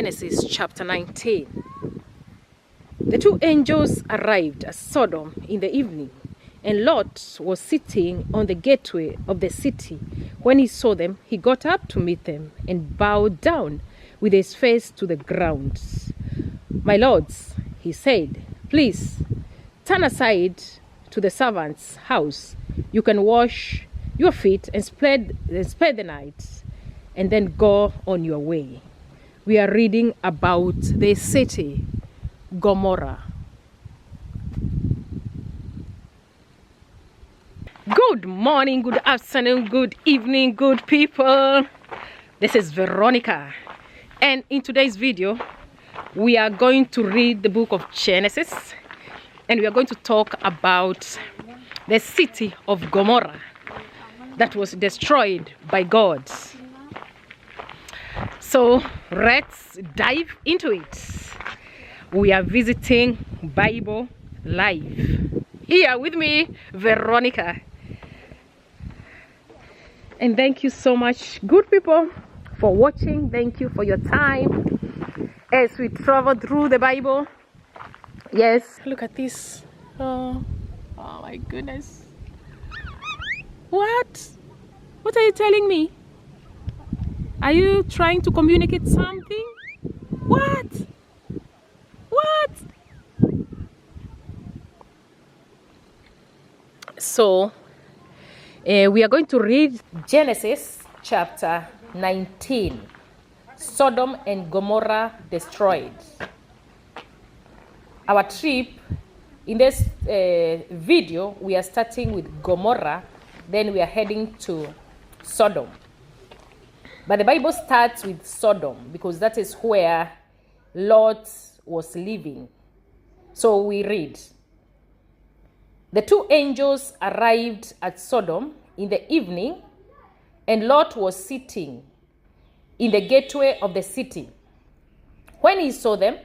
Genesis chapter 19. The two angels arrived at Sodom in the evening, and Lot was sitting on the gateway of the city. When he saw them, he got up to meet them and bowed down with his face to the ground. "My lords," he said, "please turn aside to the servant's house. You can wash your feet and spend the night, and then go on your way." We are reading about the city Gomorrah. Good morning, good afternoon, good evening, good people. This is Veronica, and in today's video we are going to read the book of Genesis, and we are going to talk about the city of Gomorrah that was destroyed by God. So let's dive into it. We are visiting Bible Live. Here with me, Veronica. And thank you so much, good people, for watching. Thank you for your time as we travel through the Bible. Yes, look at this. Oh my goodness. What are you telling me? Are you trying to communicate something? What? So we are going to read Genesis chapter 19. Sodom and Gomorrah destroyed. Our trip in this video, we are starting with Gomorrah, then we are heading to Sodom. But the Bible starts with Sodom because that is where Lot was living. So we read, "The two angels arrived at Sodom in the evening, and Lot was sitting in the gateway of the city. When he saw them,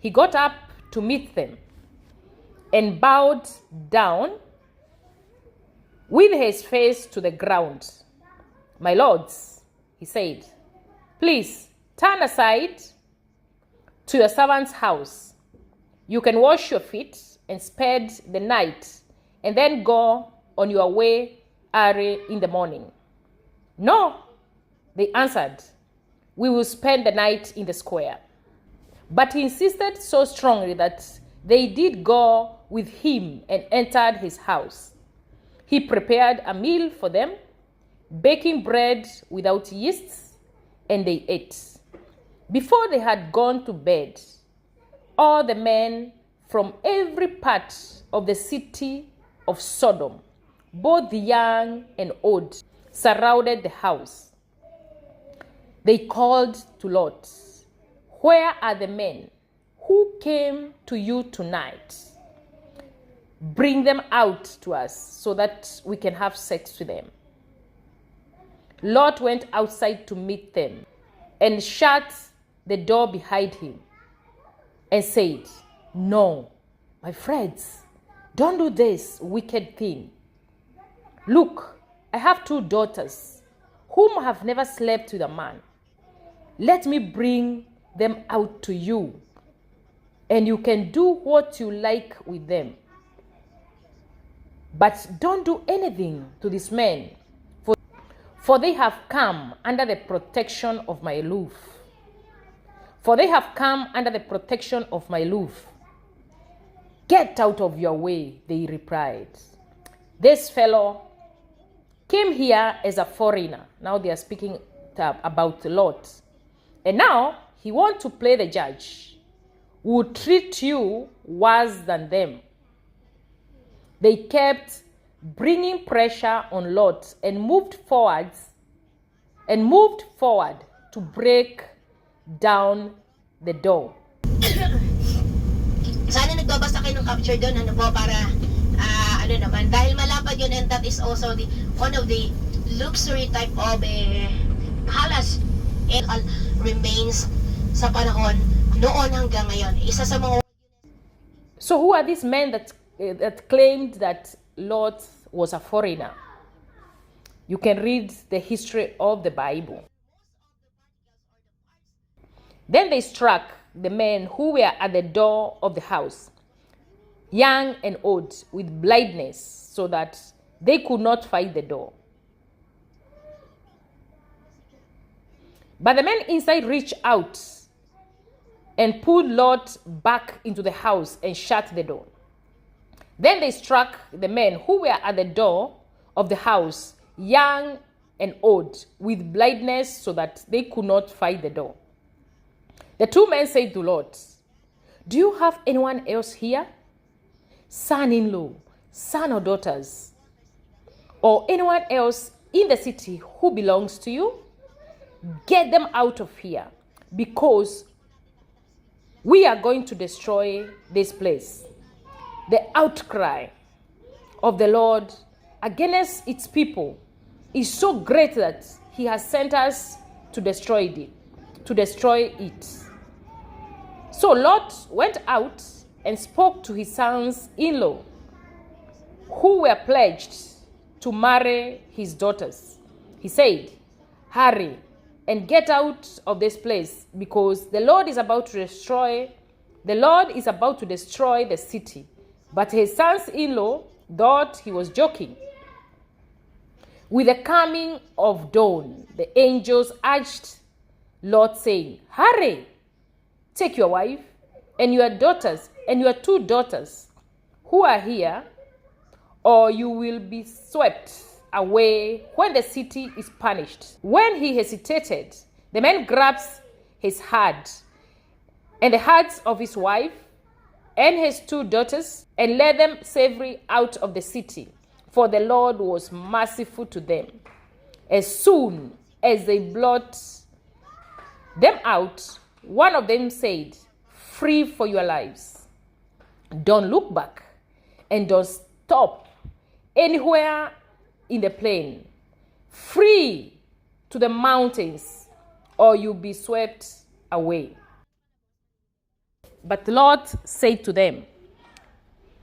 he got up to meet them and bowed down with his face to the ground. 'My lords,' he said, 'please turn aside to your servant's house. You can wash your feet and spend the night, and then go on your way early in the morning.' 'No,' they answered, 'we will spend the night in the square.' But he insisted so strongly that they did go with him and entered his house. He prepared a meal for them, baking bread without yeast, and they ate. Before they had gone to bed, all the men from every part of the city of Sodom, both the young and old, surrounded the house. They called to Lot, 'Where are the men who came to you tonight? Bring them out to us so that we can have sex with them.' Lot went outside to meet them and shut the door behind him and said, 'No, my friends, don't do this wicked thing. Look, I have two daughters whom have never slept with a man. Let me bring them out to you, and you can do what you like with them. But don't do anything to these men, for they have come under the protection of my roof. Get out of your way,' they replied. 'This fellow came here as a foreigner.'" Now they are speaking about Lot. "And now he wants to play the judge. We will treat you worse than them." They kept bringing pressure on Lot and moved forward to break down the door. Sana nagbabasa kayo ng capture doon, ano po, para ano naman, dahil malapad yun, and that is also one of the luxury type of palace and remains sa panahon noon hanggang ngayon. Isa sa mga... So who are these men that claimed that Lot was a foreigner? You can read the history of the Bible. Then they struck the men who were at the door of the house, young and old, with blindness, so that they could not find the door. But the men inside reached out and pulled Lot back into the house and shut the door. Then they struck the men who were at the door of the house, young and old, with blindness, so that they could not find the door. The two men said to Lot, "Do you have anyone else here? Son-in-law, son or daughters, or anyone else in the city who belongs to you? Get them out of here, because we are going to destroy this place." The outcry of the Lord against its people is so great that he has sent us to destroy it. So Lot went out and spoke to his sons-in-law, who were pledged to marry his daughters. He said, "Hurry and get out of this place, because the Lord is about to destroy the city." But his sons-in-law thought he was joking. With the coming of dawn, the angels urged Lot, saying, "Hurry, take your wife and your daughters and your 2 daughters who are here, or you will be swept away when the city is punished." When he hesitated, the man grabbed his heart and the hearts of his wife and his 2 daughters and led them safely out of the city, for the Lord was merciful to them. As soon as they brought them out, one of them said, "Flee for your lives. Don't look back and don't stop anywhere in the plain. Flee to the mountains, or you'll be swept away." But Lot said to them,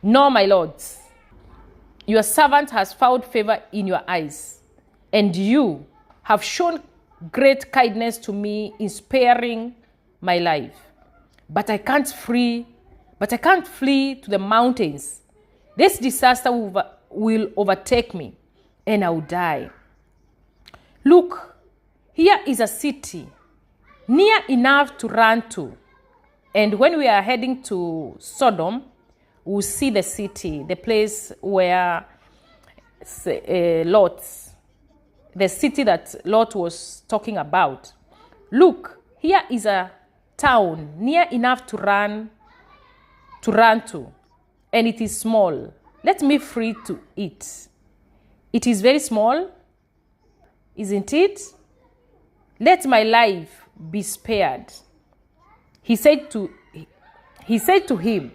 "No, my lords, your servant has found favor in your eyes, and you have shown great kindness to me in sparing my life. But I can't flee to the mountains. This disaster will overtake me, and I will die. Look, here is a city near enough to run to. And when we are heading to Sodom, we'll see the city, the place where the city that Lot was talking about. Look, here is a town near enough to run to, and it is small. Let me flee to it. It is very small, isn't it? Let my life be spared." He said to him,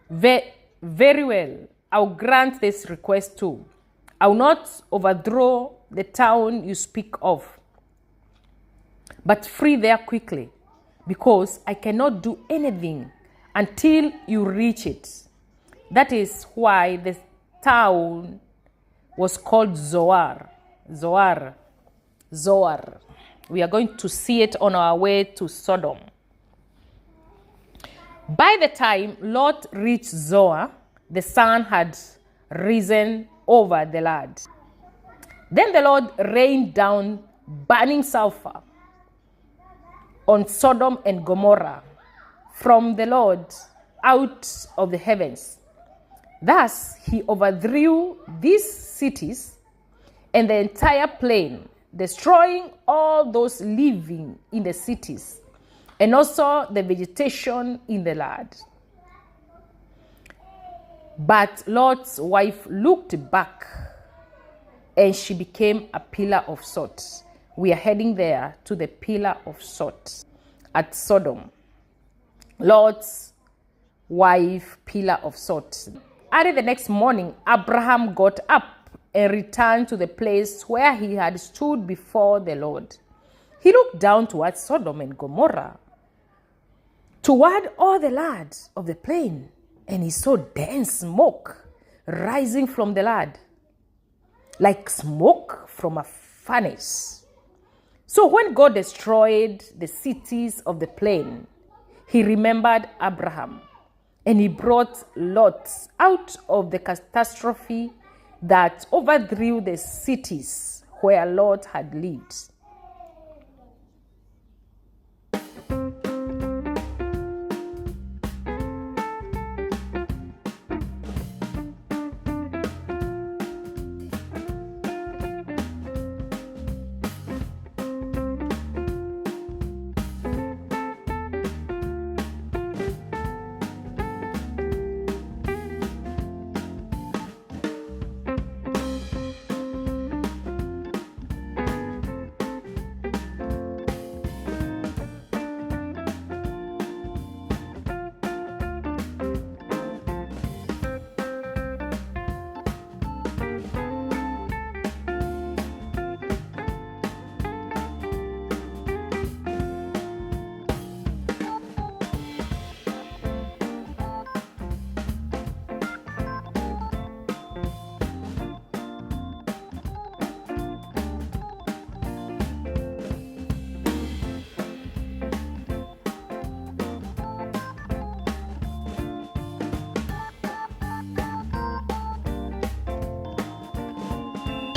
"Very well, I'll grant this request too. I will not overthrow the town you speak of, but flee there quickly, because I cannot do anything until you reach it." That is why the town was called Zohar. Zohar. We are going to see it on our way to Sodom. By the time Lot reached Zohar, the sun had risen over the land. Then the Lord rained down burning sulfur on Sodom and Gomorrah from the Lord out of the heavens. Thus he overthrew these cities and the entire plain, destroying all those living in the cities, and also the vegetation in the land. But Lot's wife looked back, and she became a pillar of salt. We are heading there to the pillar of salt at Sodom. Lot's wife, pillar of salt. Early the next morning, Abraham got up and returned to the place where he had stood before the Lord. He looked down towards Sodom and Gomorrah, toward all the land of the plain, and he saw dense smoke rising from the land, like smoke from a furnace. So when God destroyed the cities of the plain, he remembered Abraham, and he brought Lot out of the catastrophe that overthrew the cities where Lot had lived.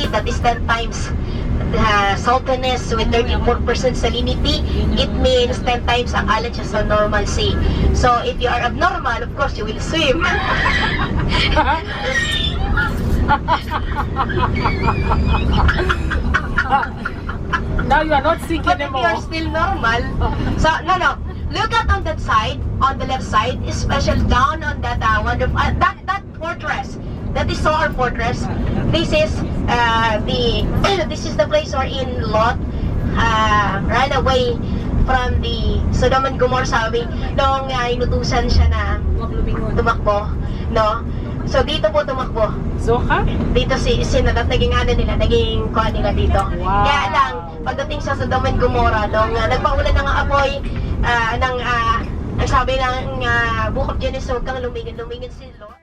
That is 10 times the saltiness with 34% salinity. It means 10 times ang alat siya sa normal sea. So if you are abnormal, of course you will swim. Now you are not sick But if you anymore. are still normal, so no. Look at on that side, on the left side, especially down on that wonderful that fortress. That is Zohar Fortress. This is this is the place wherein Lot ran away from the Sodom and Gomorrah, sabi nung inutusan siya na tumakbo, no? So dito po tumakbo. Zohar? Dito si Sinadat naging naging kuha nila dito. Wow. Kaya lang pagdating sa Sodom and Gomorrah, nung nagpaulan ng apoy ang sabi ng Book of Genesis, huwag kang lumingin si Lot.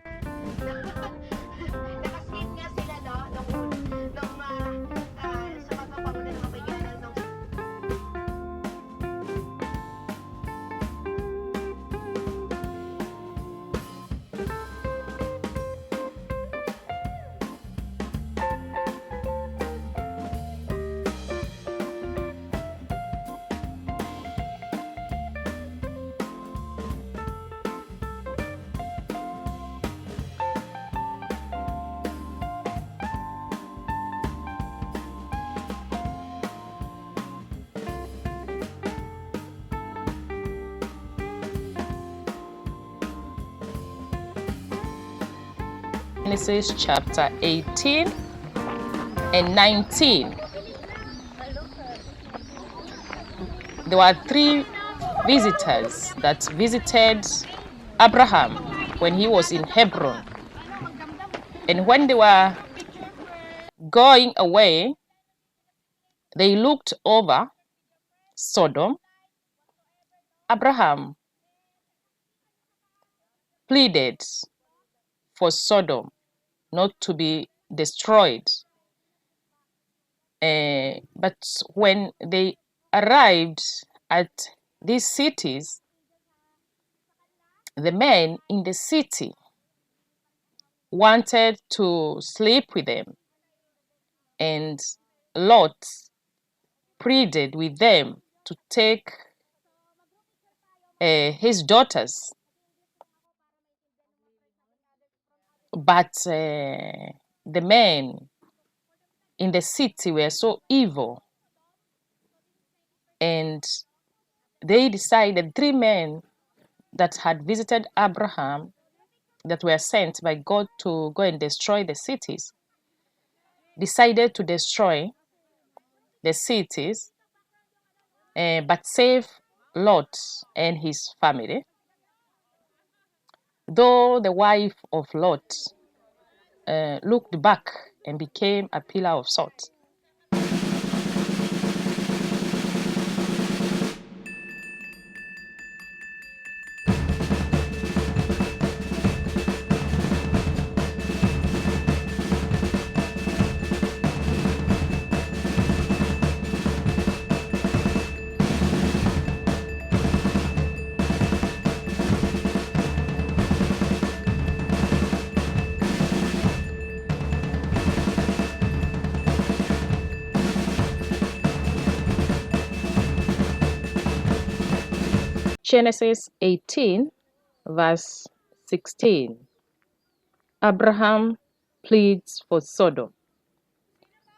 Nakasave nga sila, no? Nung sa pagpapauna ng kabayanan ng Genesis chapter 18 and 19. There were 3 visitors that visited Abraham when he was in Hebron. And when they were going away, they looked over Sodom. Abraham pleaded for Sodom not to be destroyed. But when they arrived at these cities, the men in the city wanted to sleep with them, and Lot pleaded with them to take his daughters. But the men in the city were so evil, and they decided, 3 men that had visited Abraham, that were sent by God to go and destroy the cities, decided to destroy the cities, but save Lot and his family. Though the wife of Lot looked back and became a pillar of salt. Genesis 18, verse 16. Abraham pleads for Sodom.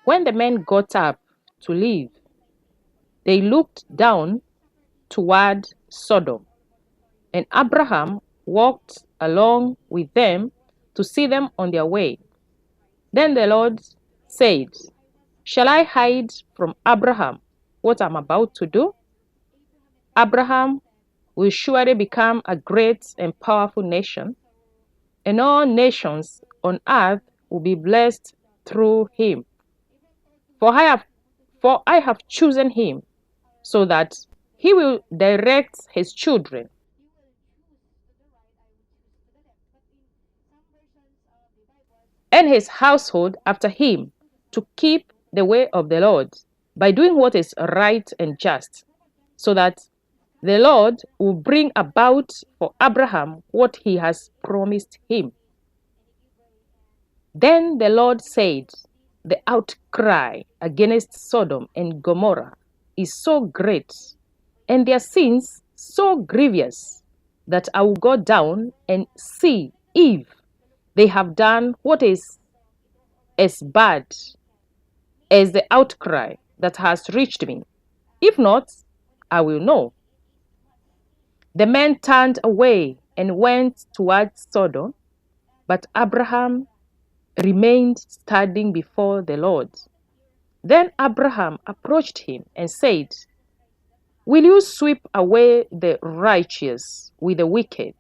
When the men got up to leave, they looked down toward Sodom, and Abraham walked along with them to see them on their way. Then the Lord said, "Shall I hide from Abraham what I'm about to do? Abraham will surely become a great and powerful nation, and all nations on earth will be blessed through him. For I have chosen him so that he will direct his children and his household after him to keep the way of the Lord by doing what is right and just, so that the Lord will bring about for Abraham what he has promised him." Then the Lord said, "The outcry against Sodom and Gomorrah is so great, and their sins so grievous, that I will go down and see if they have done what is as bad as the outcry that has reached me. If not, I will know." The men turned away and went towards Sodom, but Abraham remained standing before the Lord. Then Abraham approached him and said, "Will you sweep away the righteous with the wicked?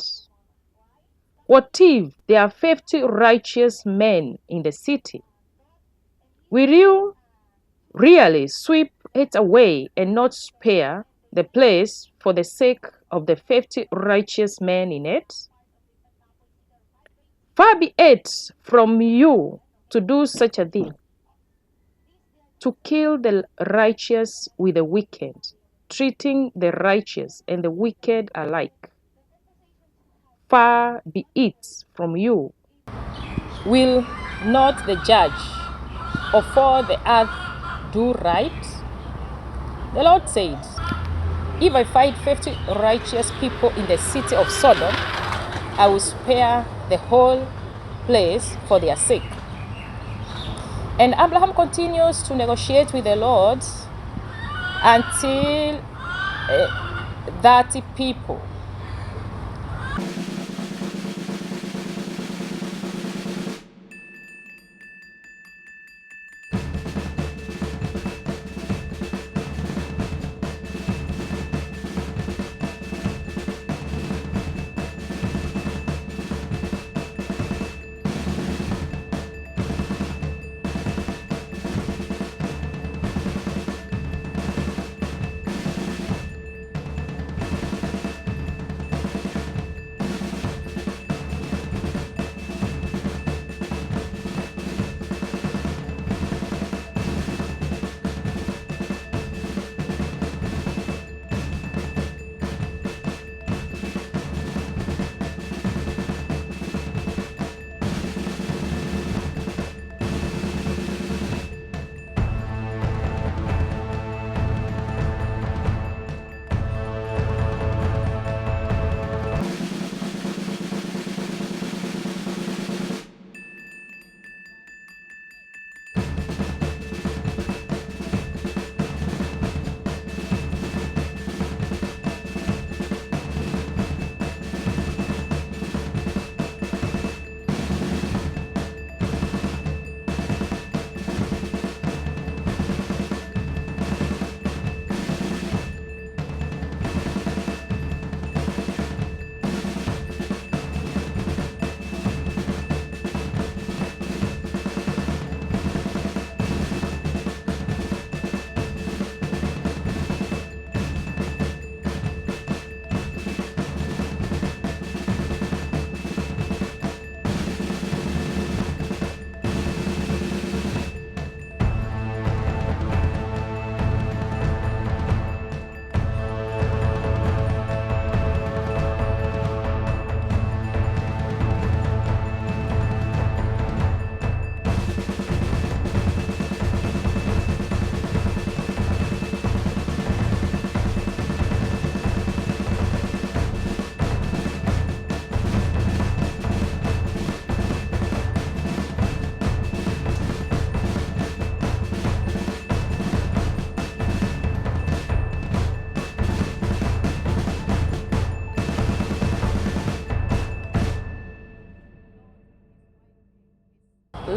What if there are 50 righteous men in the city? Will you really sweep it away and not spare the place for the sake of the 50 righteous men in it? Far be it from you to do such a thing, to kill the righteous with the wicked, treating the righteous and the wicked alike. Far be it from you. Will not the judge of all the earth do right?" The Lord said, "If I find 50 righteous people in the city of Sodom, I will spare the whole place for their sake." And Abraham continues to negotiate with the Lord until 30 people.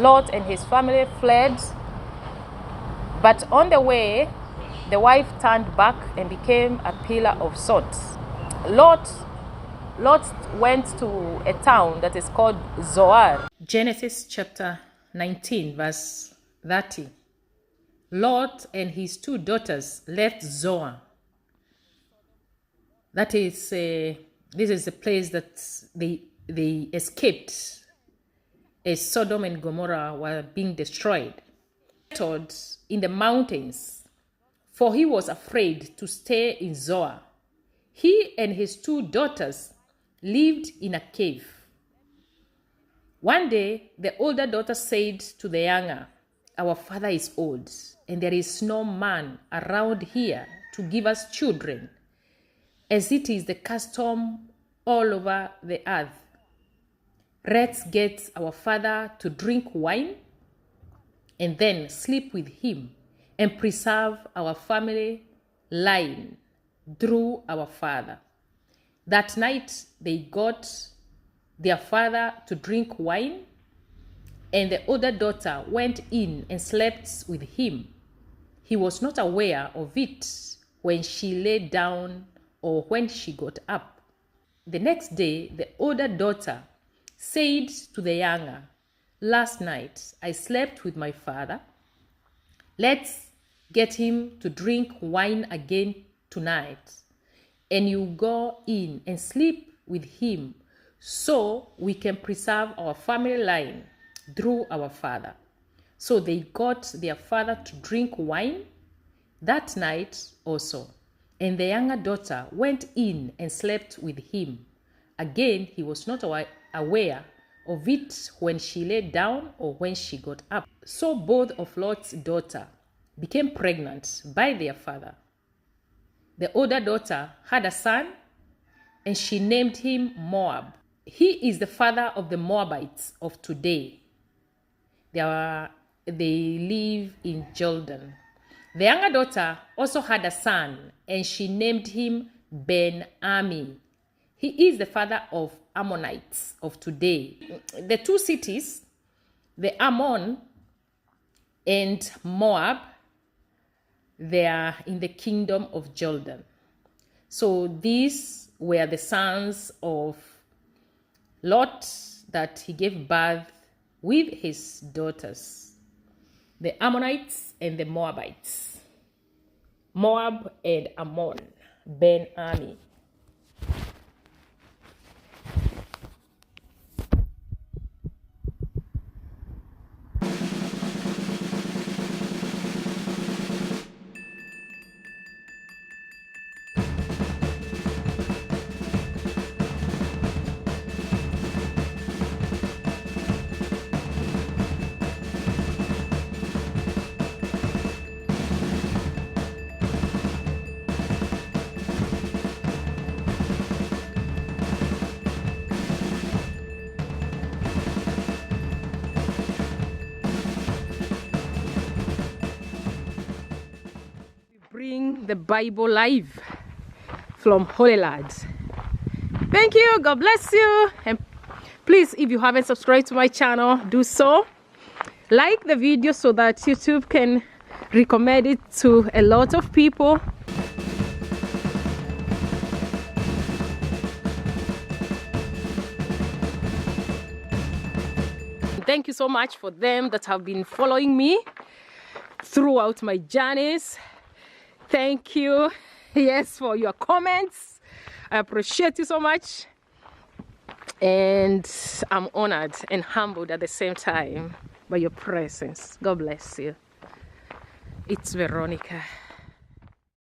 Lot and his family fled, but on the way, the wife turned back and became a pillar of salt. Lot went to a town that is called Zohar. Genesis chapter 19, verse 30. Lot and his 2 daughters left Zohar. That is, this is the place that they escaped as Sodom and Gomorrah were being destroyed. In the mountains, for he was afraid to stay in Zoar. He and his 2 daughters lived in a cave. One day, the older daughter said to the younger, "Our father is old, and there is no man around here to give us children, as it is the custom all over the earth. Let's get our father to drink wine and then sleep with him and preserve our family line through our father." That night they got their father to drink wine, and the older daughter went in and slept with him. He was not aware of it when she lay down or when she got up. The next day, the older daughter said to the younger, "Last night I slept with my father. Let's get him to drink wine again tonight, and you go in and sleep with him so we can preserve our family line through our father." So they got their father to drink wine that night also, and the younger daughter went in and slept with him. Again, he was not aware of it when she lay down or when she got up. So both of Lot's daughter became pregnant by their father. The older daughter had a son, and she named him Moab. He is the father of the Moabites of today. They live in Jordan. The younger daughter also had a son, and she named him Ben-Ami. He is the father of Ammonites of today. The 2 cities, the Ammon and Moab, they are in the kingdom of Jordan. So these were the sons of Lot that he gave birth with his daughters, the Ammonites and the Moabites. Moab and Ammon, Ben-Ami. Bring the Bible live from Holy Land. Thank you. God bless you. And please, if you haven't subscribed to my channel, do so. Like the video so that YouTube can recommend it to a lot of people. Thank you so much for them that have been following me throughout my journeys. Thank you, yes, for your comments. I appreciate you so much, and I'm honored and humbled at the same time by your presence. God bless you. It's Veronica.